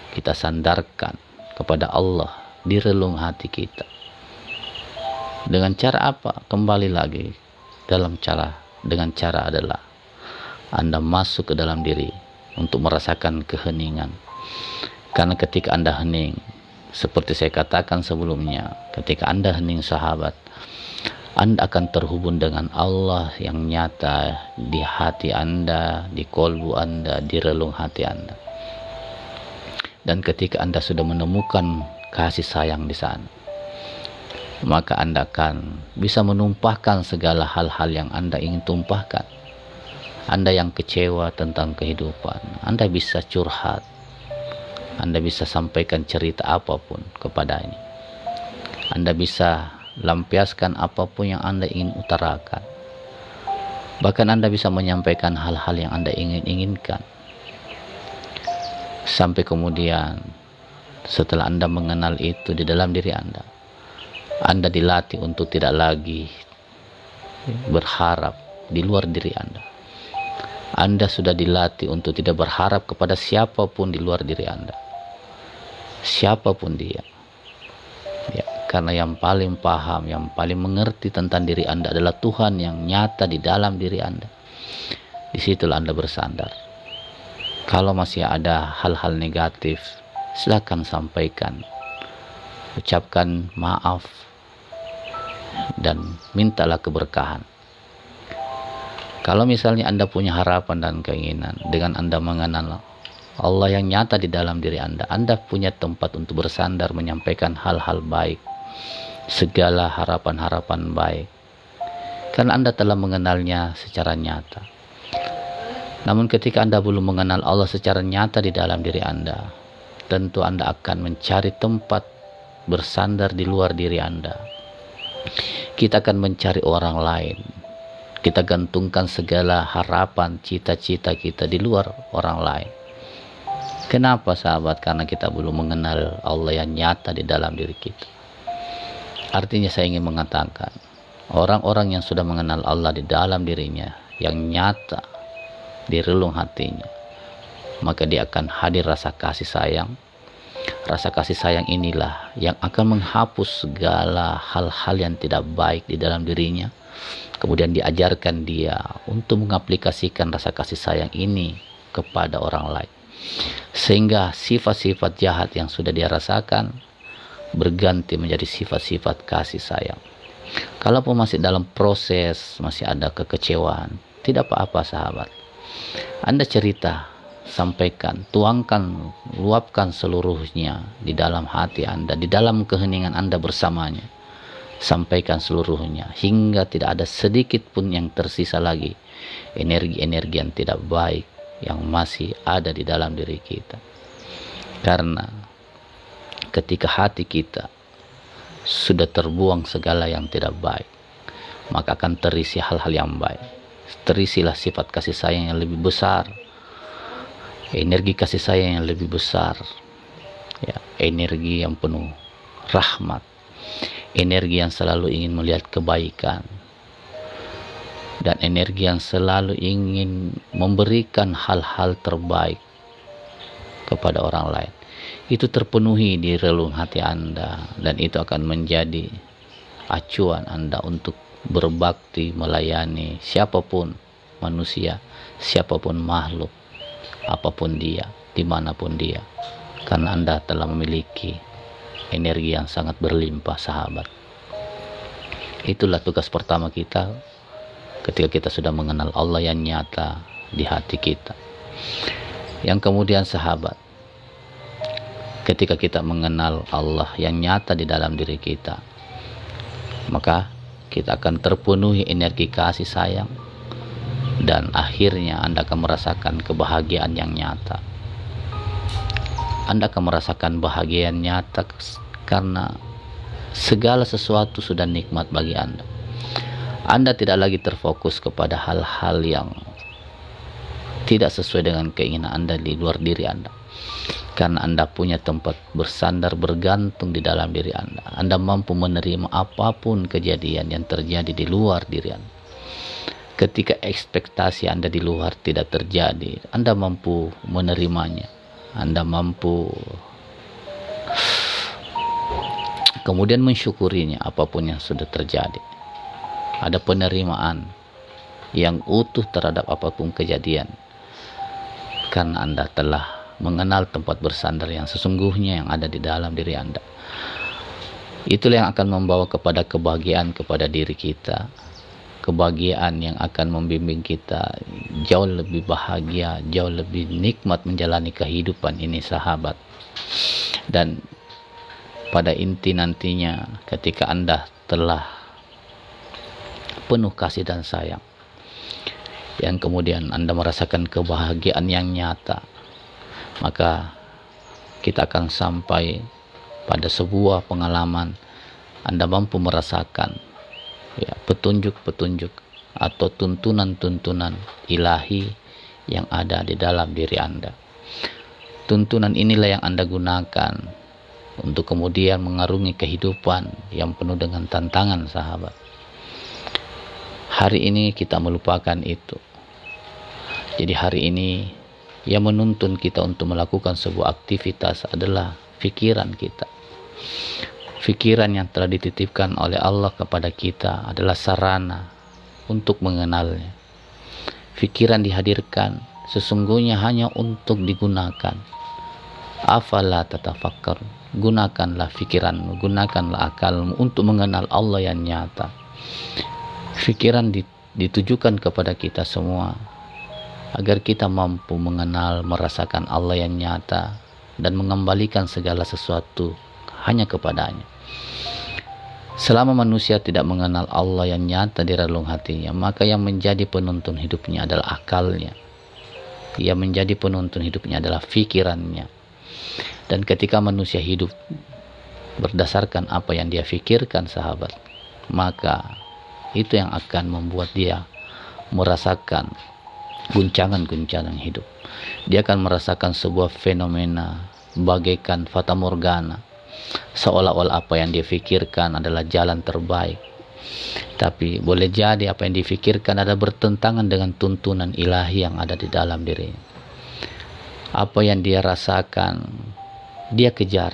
S1: Kita sandarkan kepada Allah di relung hati kita. Dengan cara apa? Kembali lagi dengan cara adalah Anda masuk ke dalam diri untuk merasakan keheningan. Karena ketika Anda hening, seperti saya katakan sebelumnya, ketika Anda hening, sahabat, Anda akan terhubung dengan Allah yang nyata di hati Anda, di kolbu Anda, di relung hati Anda. Dan ketika Anda sudah menemukan kasih sayang di sana, maka Anda akan bisa menumpahkan segala hal-hal yang Anda ingin tumpahkan. Anda yang kecewa tentang kehidupan, Anda bisa curhat, Anda bisa sampaikan cerita apapun kepadanya, Anda bisa lampiaskan apapun yang Anda ingin utarakan. Bahkan Anda bisa menyampaikan hal-hal yang Anda inginkan. Sampai kemudian setelah Anda mengenal itu di dalam diri Anda dilatih untuk tidak lagi berharap di luar diri Anda. Anda sudah dilatih untuk tidak berharap kepada siapapun di luar diri Anda, siapapun dia. Ya, karena yang paling paham, yang paling mengerti tentang diri Anda adalah Tuhan yang nyata di dalam diri Anda. Disitulah Anda bersandar. Kalau masih ada hal-hal negatif, silakan sampaikan, ucapkan maaf, dan mintalah keberkahan. Kalau misalnya Anda punya harapan dan keinginan, dengan Anda mengenal Allah yang nyata di dalam diri Anda punya tempat untuk bersandar, menyampaikan hal-hal baik, segala harapan-harapan baik, karena Anda telah mengenalnya secara nyata. Namun ketika Anda belum mengenal Allah secara nyata di dalam diri Anda, tentu Anda akan mencari tempat bersandar di luar diri Anda. Kita akan mencari orang lain. Kita gantungkan segala harapan, cita-cita kita di luar orang lain. Kenapa, sahabat? Karena kita belum mengenal Allah yang nyata di dalam diri kita. Artinya saya ingin mengatakan, orang-orang yang sudah mengenal Allah di dalam dirinya, yang nyata di relung hatinya, maka dia akan hadir rasa kasih sayang. Rasa kasih sayang inilah yang akan menghapus segala hal-hal yang tidak baik di dalam dirinya. Kemudian diajarkan dia untuk mengaplikasikan rasa kasih sayang ini kepada orang lain, sehingga sifat-sifat jahat yang sudah dia rasakan berganti menjadi sifat-sifat kasih sayang. Kalaupun masih dalam proses, masih ada kekecewaan, tidak apa-apa, sahabat. Anda cerita, sampaikan, tuangkan, luapkan seluruhnya di dalam hati Anda, di dalam keheningan Anda bersamanya. Sampaikan seluruhnya hingga tidak ada sedikit pun yang tersisa lagi energi-energi yang tidak baik yang masih ada di dalam diri kita. Karena ketika hati kita sudah terbuang segala yang tidak baik, maka akan terisi hal-hal yang baik. Terisilah sifat kasih sayang yang lebih besar, energi kasih sayang yang lebih besar, ya, energi yang penuh rahmat, energi yang selalu ingin melihat kebaikan, dan energi yang selalu ingin memberikan hal-hal terbaik kepada orang lain. Itu terpenuhi di relung hati Anda, dan itu akan menjadi acuan Anda untuk berbakti, melayani siapapun manusia, siapapun makhluk, apapun dia, dimanapun dia, karena Anda telah memiliki energi yang sangat berlimpah, sahabat. Itulah tugas pertama kita ketika kita sudah mengenal Allah yang nyata di hati kita. Yang kemudian, sahabat, ketika kita mengenal Allah yang nyata di dalam diri kita, maka kita akan terpenuhi energi kasih sayang, dan akhirnya Anda akan merasakan kebahagiaan yang nyata. Anda akan merasakan bahagia yang nyata karena segala sesuatu sudah nikmat bagi Anda. Anda tidak lagi terfokus kepada hal-hal yang tidak sesuai dengan keinginan Anda di luar diri Anda, karena Anda punya tempat bersandar bergantung di dalam diri Anda. Anda mampu menerima apapun kejadian yang terjadi di luar diri Anda. Ketika ekspektasi Anda di luar tidak terjadi, Anda mampu menerimanya. Anda mampu kemudian mensyukurinya apapun yang sudah terjadi. Ada penerimaan yang utuh terhadap apapun kejadian, karena Anda telah mengenal tempat bersandar yang sesungguhnya yang ada di dalam diri Anda. Itulah yang akan membawa kepada kebahagiaan kepada diri kita, kebahagiaan yang akan membimbing kita jauh lebih bahagia, jauh lebih nikmat menjalani kehidupan ini, sahabat. Dan pada inti nantinya, ketika Anda telah penuh kasih dan sayang, yang kemudian Anda merasakan kebahagiaan yang nyata, maka kita akan sampai pada sebuah pengalaman Anda mampu merasakan petunjuk-petunjuk atau tuntunan-tuntunan ilahi yang ada di dalam diri Anda. Tuntunan inilah yang Anda gunakan untuk kemudian mengarungi kehidupan yang penuh dengan tantangan, sahabat. Hari ini kita melupakan itu. Jadi hari ini yang menuntun kita untuk melakukan sebuah aktivitas adalah pikiran kita. Pikiran yang telah dititipkan oleh Allah kepada kita adalah sarana untuk mengenalnya. Pikiran dihadirkan sesungguhnya hanya untuk digunakan. Afala tatafakkur. Gunakanlah pikiranmu, gunakanlah akalmu untuk mengenal Allah yang nyata. Pikiran ditujukan kepada kita semua agar kita mampu mengenal, merasakan Allah yang nyata dan mengembalikan segala sesuatu hanya kepadanya. Selama manusia tidak mengenal Allah yang nyata di relung hatinya, maka yang menjadi penuntun hidupnya adalah akalnya. Yang menjadi penuntun hidupnya adalah pikirannya. Dan ketika manusia hidup berdasarkan apa yang dia pikirkan, sahabat, maka itu yang akan membuat dia merasakan guncangan-guncangan hidup. Dia akan merasakan sebuah fenomena bagaikan fata morgana, seolah-olah apa yang dia pikirkan adalah jalan terbaik. Tapi boleh jadi apa yang difikirkan ada bertentangan dengan tuntunan ilahi yang ada di dalam dirinya. Apa yang dia rasakan, dia kejar.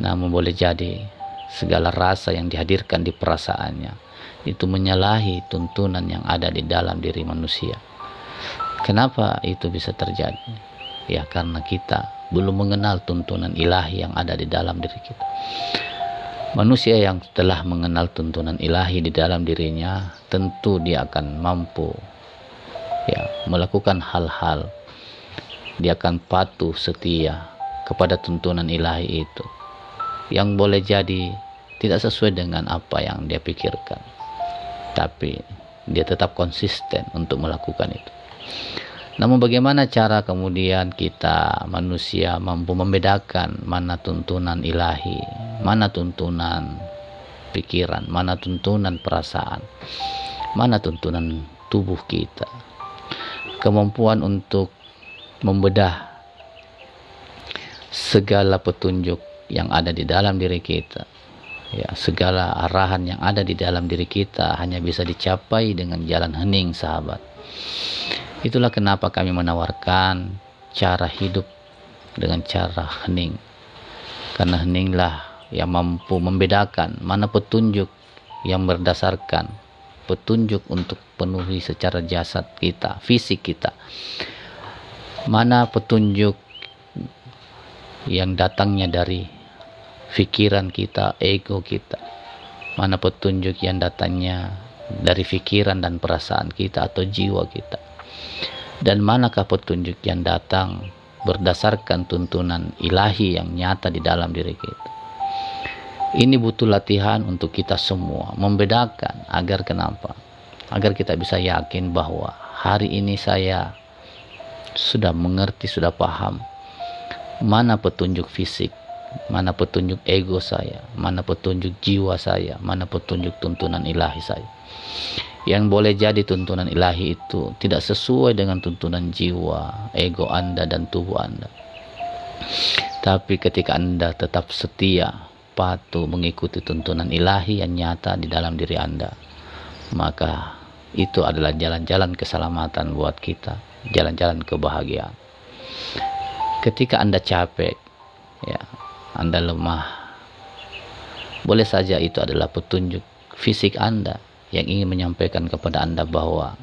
S1: Namun boleh jadi segala rasa yang dihadirkan di perasaannya itu menyalahi tuntunan yang ada di dalam diri manusia. Kenapa itu bisa terjadi? Ya karena kita belum mengenal tuntunan ilahi yang ada di dalam diri kita. Manusia yang telah mengenal tuntunan ilahi di dalam dirinya, tentu dia akan mampu melakukan hal-hal. Dia akan patuh setia kepada tuntunan ilahi itu, yang boleh jadi tidak sesuai dengan apa yang dia pikirkan, tapi dia tetap konsisten untuk melakukan itu. Namun bagaimana cara kemudian kita manusia mampu membedakan mana tuntunan ilahi, mana tuntunan pikiran, mana tuntunan perasaan, mana tuntunan tubuh kita? Kemampuan untuk membedah segala petunjuk yang ada di dalam diri kita, segala arahan yang ada di dalam diri kita hanya bisa dicapai dengan jalan hening, sahabat. Itulah kenapa kami menawarkan cara hidup dengan cara hening, karena heninglah yang mampu membedakan mana petunjuk yang berdasarkan petunjuk untuk penuhi secara jasad kita, fisik kita, mana petunjuk yang datangnya dari pikiran kita, ego kita, mana petunjuk yang datangnya dari pikiran dan perasaan kita atau jiwa kita, dan manakah petunjuk yang datang berdasarkan tuntunan ilahi yang nyata di dalam diri kita. Ini butuh latihan untuk kita semua, membedakan agar kenapa? Agar kita bisa yakin bahwa hari ini saya sudah mengerti, sudah paham mana petunjuk fisik, mana petunjuk ego saya, mana petunjuk jiwa saya, mana petunjuk tuntunan ilahi saya. Yang boleh jadi tuntunan ilahi itu tidak sesuai dengan tuntunan jiwa, ego Anda dan tubuh Anda. Tapi ketika Anda tetap setia, patuh mengikuti tuntunan ilahi yang nyata di dalam diri Anda, maka itu adalah jalan-jalan keselamatan buat kita, jalan-jalan kebahagiaan. Ketika Anda capek, ya, Anda lemah, boleh saja itu adalah petunjuk fisik Anda yang ingin menyampaikan kepada Anda bahwa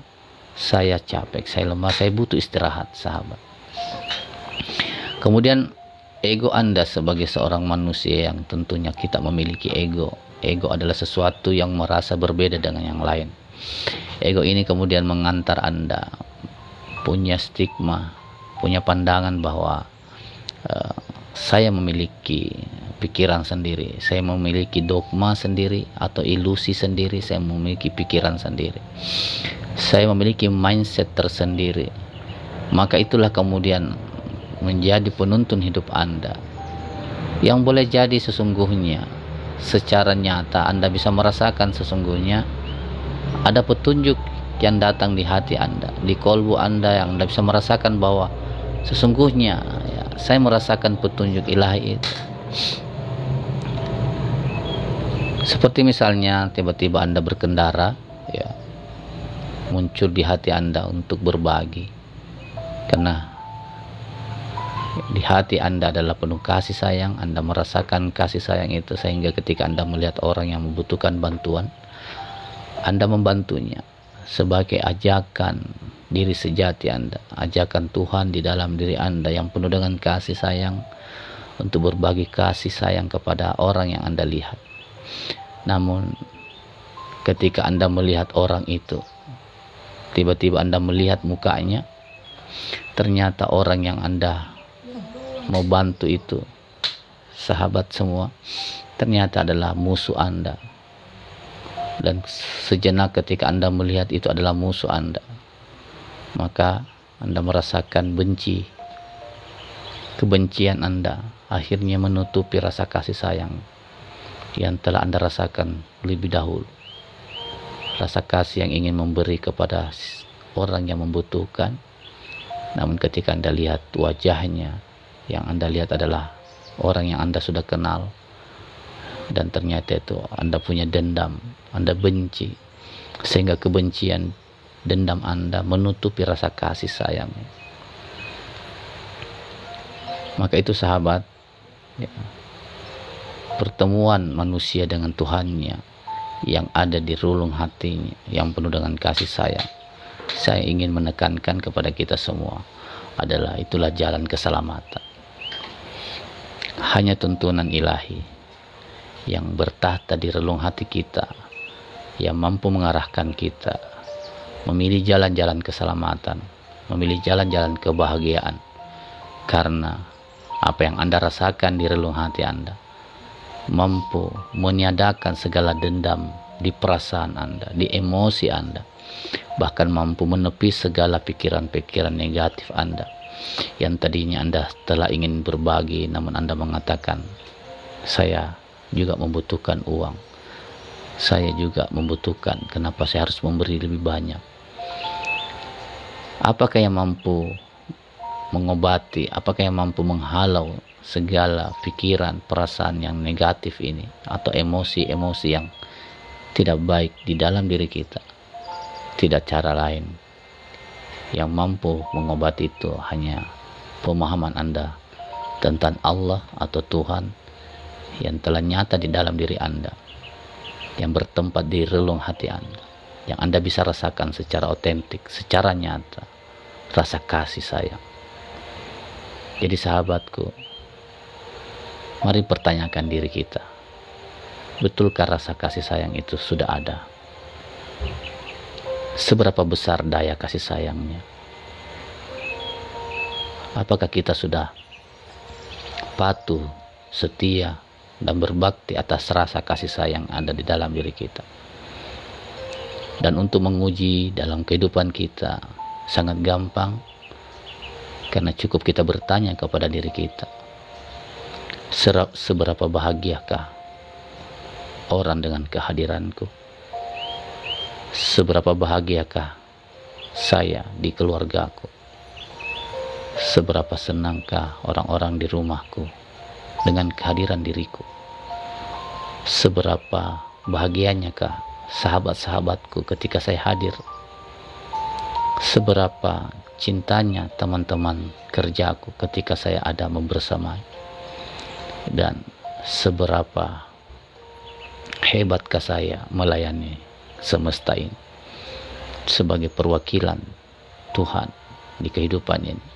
S1: saya capek, saya lemah, saya butuh istirahat, sahabat. Kemudian ego Anda sebagai seorang manusia yang tentunya kita memiliki ego. Ego adalah sesuatu yang merasa berbeda dengan yang lain. Ego ini kemudian mengantar Anda punya stigma, punya pandangan bahwa saya memiliki pikiran sendiri, saya memiliki dogma sendiri atau ilusi sendiri, saya memiliki pikiran sendiri, saya memiliki mindset tersendiri. Maka itulah kemudian menjadi penuntun hidup Anda, yang boleh jadi sesungguhnya secara nyata Anda bisa merasakan sesungguhnya ada petunjuk yang datang di hati Anda, di kolbu Anda, yang Anda bisa merasakan bahwa sesungguhnya ya, saya merasakan petunjuk ilahi itu. Seperti misalnya tiba-tiba Anda berkendara, ya, muncul di hati Anda untuk berbagi, karena di hati Anda adalah penuh kasih sayang. Anda merasakan kasih sayang itu sehingga ketika Anda melihat orang yang membutuhkan bantuan, Anda membantunya sebagai ajakan diri sejati Anda, ajakan Tuhan di dalam diri Anda yang penuh dengan kasih sayang untuk berbagi kasih sayang kepada orang yang Anda lihat. Namun ketika Anda melihat orang itu, tiba-tiba Anda melihat mukanya, ternyata orang yang Anda mau bantu itu, sahabat semua, ternyata adalah musuh Anda. Dan sejenak ketika Anda melihat itu adalah musuh Anda, maka Anda merasakan benci. Kebencian Anda akhirnya menutupi rasa kasih sayang yang telah Anda rasakan lebih dahulu. Rasa kasih yang ingin memberi kepada orang yang membutuhkan. Namun ketika Anda lihat wajahnya, yang Anda lihat adalah orang yang Anda sudah kenal, dan ternyata itu Anda punya dendam, Anda benci, sehingga kebencian, dendam Anda menutupi rasa kasih sayang. Maka itu sahabat, ya, pertemuan manusia dengan Tuhannya yang ada di relung hatinya yang penuh dengan kasih sayang. Saya ingin menekankan kepada kita semua adalah itulah jalan keselamatan. Hanya tuntunan ilahi yang bertahta di relung hati kita, yang mampu mengarahkan kita memilih jalan-jalan keselamatan, memilih jalan-jalan kebahagiaan. Karena apa yang Anda rasakan di relung hati Anda mampu meniadakan segala dendam di perasaan Anda, di emosi Anda, bahkan mampu menepis segala pikiran-pikiran negatif Anda yang tadinya Anda telah ingin berbagi, namun Anda mengatakan, saya juga membutuhkan uang, saya juga membutuhkan, kenapa saya harus memberi lebih banyak? Apakah yang mampu mengobati, apakah yang mampu menghalau segala pikiran, perasaan yang negatif ini, atau emosi-emosi yang tidak baik di dalam diri kita? Tidak cara lain yang mampu mengobati itu hanya pemahaman Anda tentang Allah atau Tuhan yang telah nyata di dalam diri Anda, yang bertempat di relung hati Anda, yang Anda bisa rasakan secara otentik, secara nyata, rasa kasih sayang. Jadi sahabatku, mari pertanyakan diri kita, betulkah rasa kasih sayang itu sudah ada? Seberapa besar daya kasih sayangnya? Apakah kita sudah patuh, setia dan berbakti atas rasa kasih sayang ada di dalam diri kita. Dan untuk menguji dalam kehidupan kita sangat gampang, karena cukup kita bertanya kepada diri kita, seberapa bahagiakah orang dengan kehadiranku? Seberapa bahagiakah saya di keluargaku? Seberapa senangkah orang-orang di rumahku dengan kehadiran diriku? Seberapa bahagianyakah sahabat-sahabatku ketika saya hadir? Seberapa cintanya teman-teman kerjaku ketika saya ada membersamai? Dan seberapa hebatkah saya melayani semesta ini sebagai perwakilan Tuhan di kehidupan ini?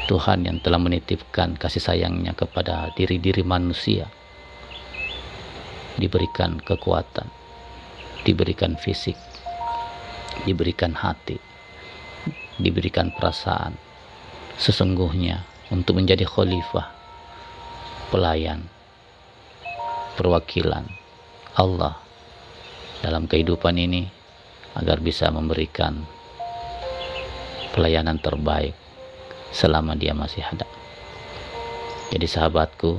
S1: Tuhan yang telah menitipkan kasih sayangnya kepada diri-diri manusia, diberikan kekuatan, diberikan fisik, diberikan hati, diberikan perasaan, sesungguhnya untuk menjadi khalifah, pelayan, perwakilan Allah dalam kehidupan ini, agar bisa memberikan pelayanan terbaik selama dia masih ada. Jadi sahabatku,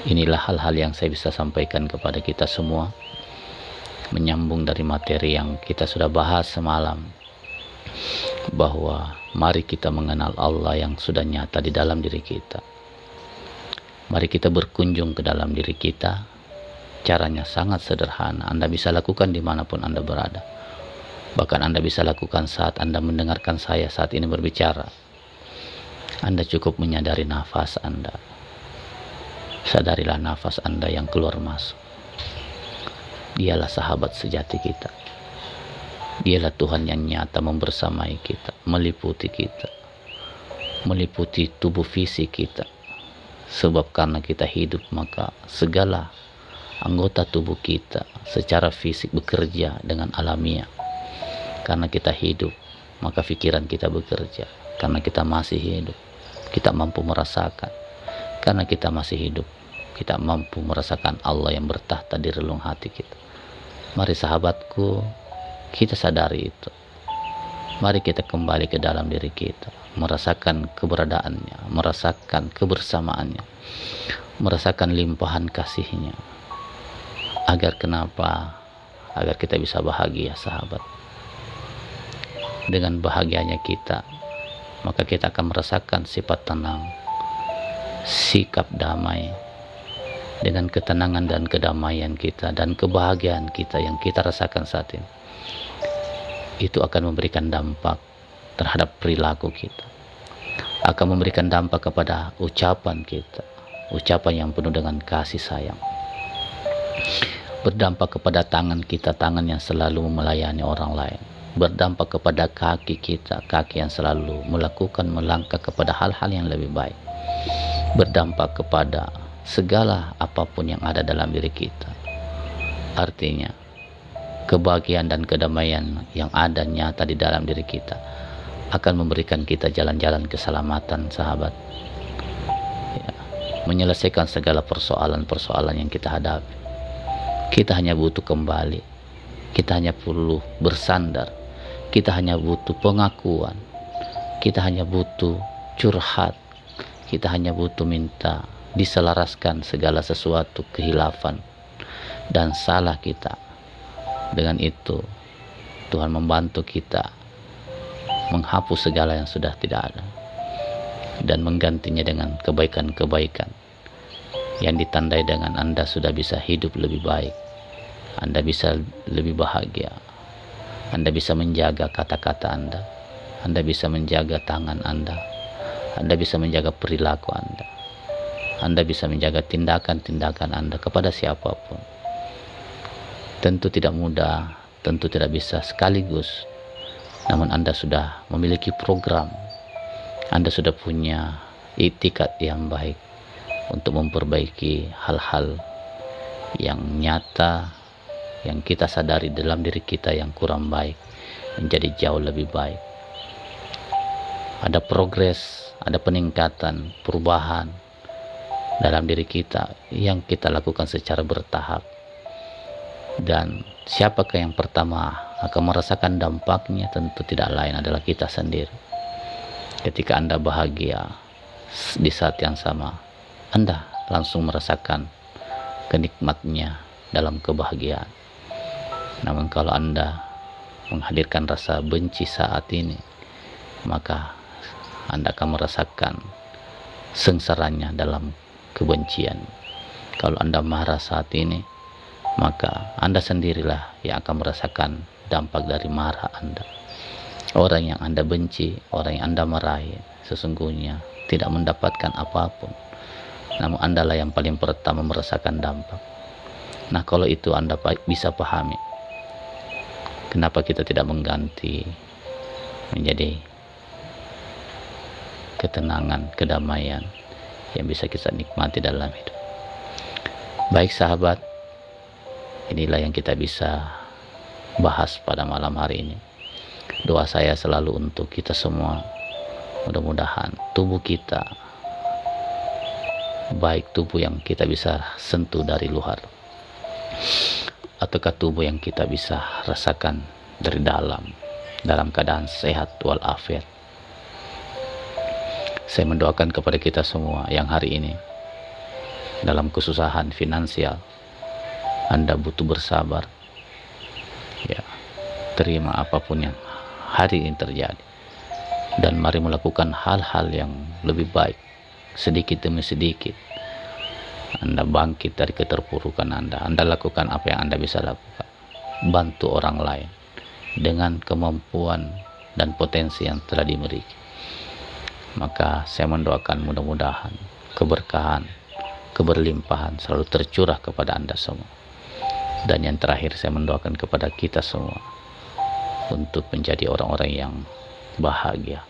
S1: inilah hal-hal yang saya bisa sampaikan kepada kita semua, menyambung dari materi yang kita sudah bahas semalam, bahwa mari kita mengenal Allah yang sudah nyata di dalam diri kita. Mari kita berkunjung ke dalam diri kita. Caranya sangat sederhana, Anda bisa lakukan dimanapun Anda berada. Bahkan Anda bisa lakukan saat Anda mendengarkan saya saat ini berbicara. Anda cukup menyadari nafas Anda. Sadarilah nafas Anda yang keluar masuk. Dialah sahabat sejati kita. Dialah Tuhan yang nyata membersamai kita, meliputi kita, meliputi tubuh fisik kita. Sebab karena kita hidup, maka segala anggota tubuh kita secara fisik bekerja dengan alamiah. Karena kita hidup, maka pikiran kita bekerja. Karena kita masih hidup, kita mampu merasakan. Karena kita masih hidup, kita mampu merasakan Allah yang bertahta di relung hati kita. Mari sahabatku, kita sadari itu. Mari kita kembali ke dalam diri kita, merasakan keberadaannya, merasakan kebersamaannya, merasakan limpahan kasihnya. Agar kenapa? Agar kita bisa bahagia, sahabat. Dengan bahagianya kita, maka kita akan merasakan sifat tenang, sikap damai. Dengan ketenangan dan kedamaian kita dan kebahagiaan kita yang kita rasakan saat ini, itu akan memberikan dampak terhadap perilaku kita, akan memberikan dampak kepada ucapan kita, ucapan yang penuh dengan kasih sayang, berdampak kepada tangan kita, tangan yang selalu melayani orang lain, berdampak kepada kaki kita, kaki yang selalu melakukan melangkah kepada hal-hal yang lebih baik, berdampak kepada segala apapun yang ada dalam diri kita. Artinya kebahagiaan dan kedamaian yang ada nyata di dalam diri kita akan memberikan kita jalan-jalan keselamatan, sahabat, ya, menyelesaikan segala persoalan-persoalan yang kita hadapi. Kita hanya butuh kembali, kita hanya perlu bersandar, kita hanya butuh pengakuan, kita hanya butuh curhat, kita hanya butuh minta diselaraskan segala sesuatu kehilafan dan salah kita. Dengan itu Tuhan membantu kita menghapus segala yang sudah tidak ada dan menggantinya dengan kebaikan-kebaikan yang ditandai dengan Anda sudah bisa hidup lebih baik, Anda bisa lebih bahagia, Anda bisa menjaga kata-kata Anda, Anda bisa menjaga tangan Anda, Anda bisa menjaga perilaku Anda bisa menjaga tindakan-tindakan Anda kepada siapapun. Tentu tidak mudah, tentu tidak bisa sekaligus, namun Anda sudah memiliki program, Anda sudah punya itikad yang baik untuk memperbaiki hal-hal yang nyata, yang kita sadari dalam diri kita yang kurang baik, menjadi jauh lebih baik. Ada progres ada peningkatan, perubahan dalam diri kita yang kita lakukan secara bertahap. Dan siapakah yang pertama akan merasakan dampaknya? Tentu tidak lain adalah kita sendiri. Ketika Anda bahagia, di saat yang sama Anda langsung merasakan kenikmatnya dalam kebahagiaan. Namun kalau Anda menghadirkan rasa benci saat ini, maka Anda akan merasakan sengsaranya dalam kebencian. Kalau Anda marah saat ini, maka Anda sendirilah yang akan merasakan dampak dari marah Anda. Orang yang Anda benci, orang yang Anda marahi, sesungguhnya tidak mendapatkan apapun, namun Anda lah yang paling pertama merasakan dampak. Nah, kalau itu Anda bisa pahami, kenapa kita tidak mengganti menjadi ketenangan, kedamaian yang bisa kita nikmati dalam hidup. Baik sahabat, inilah yang kita bisa bahas pada malam hari ini. Doa saya selalu untuk kita semua, mudah-mudahan tubuh kita, baik tubuh yang kita bisa sentuh dari luar ataukah tubuh yang kita bisa rasakan dari dalam keadaan sehat walafiat. Saya mendoakan kepada kita semua yang hari ini dalam kesusahan finansial, Anda butuh bersabar, ya, terima apapun yang hari ini terjadi, dan mari melakukan hal-hal yang lebih baik. Sedikit demi sedikit Anda bangkit dari keterpurukan Anda lakukan apa yang Anda bisa lakukan, bantu orang lain dengan kemampuan dan potensi yang telah dimiliki. Maka saya mendoakan mudah-mudahan keberkahan, keberlimpahan selalu tercurah kepada Anda semua. Dan yang terakhir, saya mendoakan kepada kita semua untuk menjadi orang-orang yang bahagia.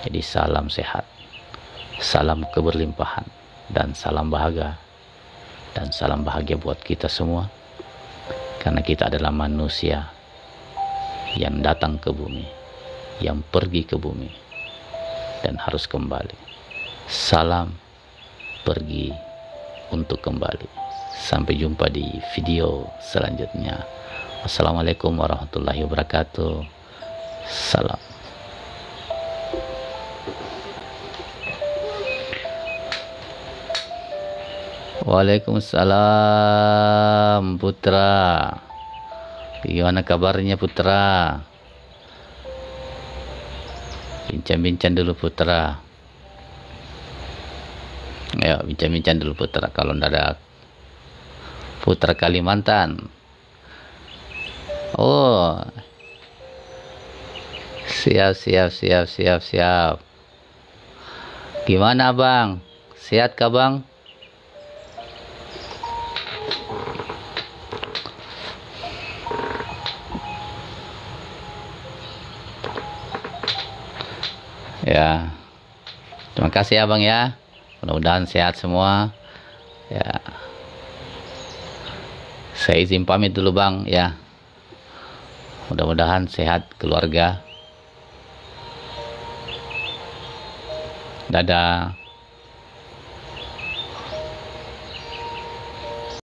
S1: Jadi salam sehat, salam keberlimpahan, dan salam bahagia. Dan salam bahagia buat kita semua, karena kita adalah manusia yang datang ke bumi, yang pergi ke bumi, dan harus kembali. Salam pergi untuk kembali. Sampai jumpa di video selanjutnya. Assalamualaikum warahmatullahi wabarakatuh. Salam. Waalaikumsalam Putra. Gimana kabarnya Putra? Bincang-bincang dulu Putra. Ayo bincang-bincang dulu Putra. Kalau ndak ada Putra Kalimantan. Oh, siap. Gimana Bang? Sehat kah Bang? Ya, terima kasih ya Bang ya. Mudah-mudahan sehat semua. Ya, saya izin pamit dulu Bang ya. Mudah-mudahan sehat keluarga. Dadah.